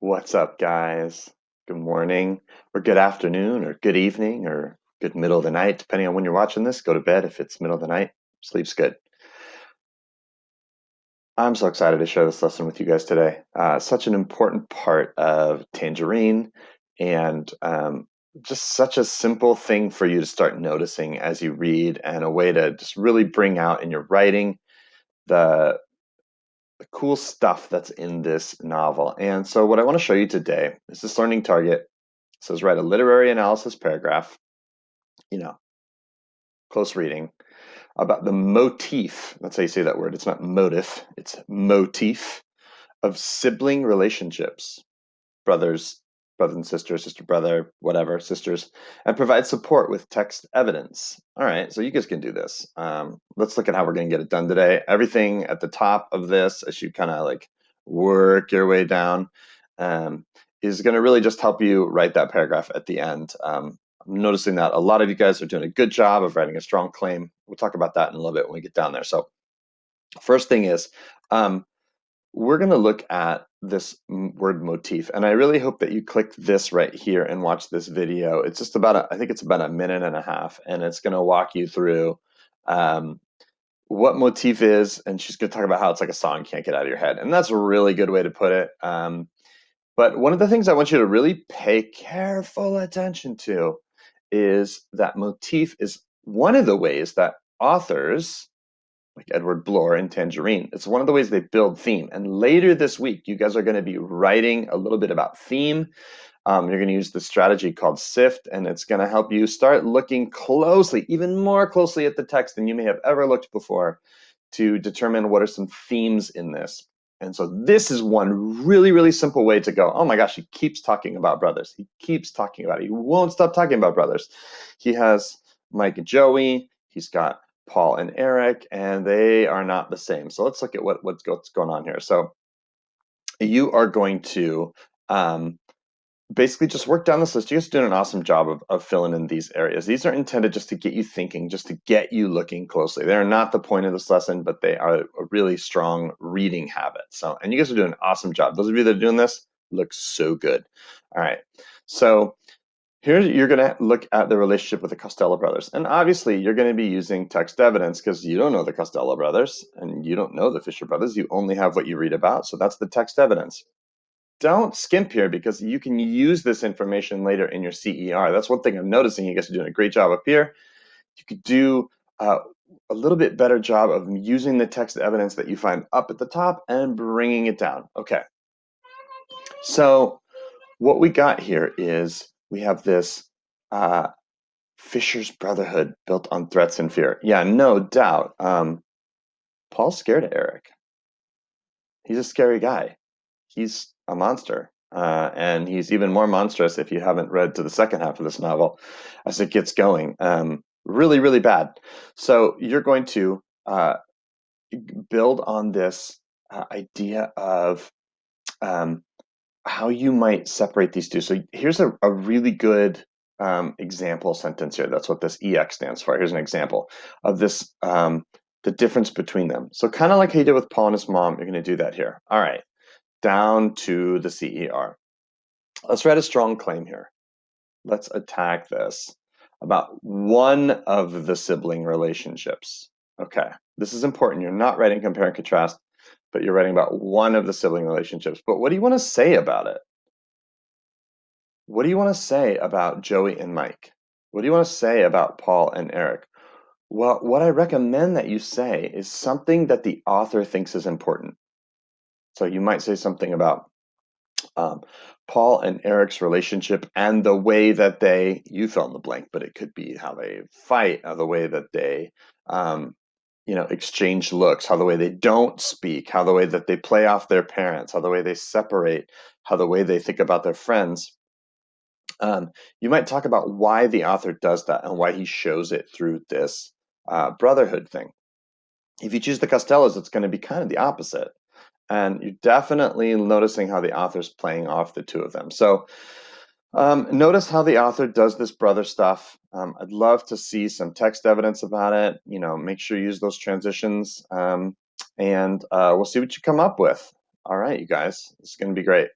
What's up, guys? Good morning, or good afternoon, or good evening, or good middle of the night, depending on when you're watching this. Go to bed if it's middle of the night. Sleep's good. I'm so excited to share this lesson with you guys today. Such an important part of Tangerine, and just such a simple thing for you to start noticing as you read, and a way to just really bring out in your writing the the cool stuff that's in this novel. And so what I want to show you today is this learning target. It says write a literary analysis paragraph, you know, close reading, about the motif. That's how you say that word. It's not motive, it's motif of sibling relationships, brothers, brothers and sisters, sister, brother, whatever, sisters, and provide support with text evidence. All right, so you guys can do this. Let's look at how we're going to get it done today. Everything at the top of this, as you kind of like work your way down, um, is going to really just help you write that paragraph at the end. I'm noticing that a lot of you guys are doing a good job of writing a strong claim. We'll talk about that in a little bit when we get down there. So, first thing is, um, we're going to look at this word motif, and I really hope that you click this right here and watch this video. It's just about, I think it's about a minute and a half, and it's going to walk you through um, what motif is, and she's going to talk about how it's like a song you can't get out of your head, and that's a really good way to put it. But one of the things I want you to really pay careful attention to is that motif is one of the ways that authors like Edward Bloor in Tangerine. It's one of the ways they build theme. And later this week, you guys are going to be writing a little bit about theme. You're going to use the strategy called SIFT, and it's going to help you start looking closely, even more closely at the text than you may have ever looked before, to determine what are some themes in this. And so this is one really, really simple way to go, oh my gosh, he keeps talking about brothers. He keeps talking about it. He won't stop talking about brothers. He has Mike and Joey. He's got Paul and Eric, and they are not the same. So let's look at what's going on here. So you are going to basically just work down this list. You guys are doing an awesome job of filling in these areas. These are intended just to get you thinking, just to get you looking closely. They're not the point of this lesson, but they are a really strong reading habit. So, and you guys are doing an awesome job. Those of you that are doing this look so good. All right. So here you're going to look at the relationship with the Costello brothers. And obviously you're going to be using text evidence because you don't know the Costello brothers and you don't know the Fisher brothers. You only have what you read about. So that's the text evidence. Don't skimp here because you can use this information later in your CER. That's one thing I'm noticing. You guys are doing a great job up here. You could do a little bit better job of using the text evidence that you find up at the top and bringing it down. Okay. So what we got here is we have this Fisher's Brotherhood built on threats and fear. Yeah, no doubt. Paul's scared of Eric. He's a scary guy. He's a monster. And he's even more monstrous if you haven't read to the second half of this novel as it gets going. Really, really bad. So you're going to build on this idea of how you might separate these two. So here's a really good example sentence here. That's what this EX stands for. Here's an example of this, the difference between them. So kind of like he did with Paul and his mom, you're going to do that here. All right, down to the CER. Let's write a strong claim here. Let's attack this about one of the sibling relationships. Okay, this is important. You're not writing compare and contrast, but you're writing about one of the sibling relationships. But what do you want to say about it? What do you want to say about Joey and Mike? What do you want to say about Paul and Eric? Well, what I recommend that you say is something that the author thinks is important. So you might say something about um, Paul and Eric's relationship and the way that they, you fill in the blank, but it could be how they fight, the way that they, um, exchange looks, how the way they don't speak, how the way that they play off their parents, how the way they separate, how the way they think about their friends. You might talk about why the author does that and why he shows it through this brotherhood thing. If you choose the Costellos, it's going to be kind of the opposite. And you're definitely noticing how the author's playing off the two of them. So notice how the author does this brother stuff. I'd love to see some text evidence about it. Make sure you use those transitions. And we'll see what you come up with. All right, you guys, it's going to be great.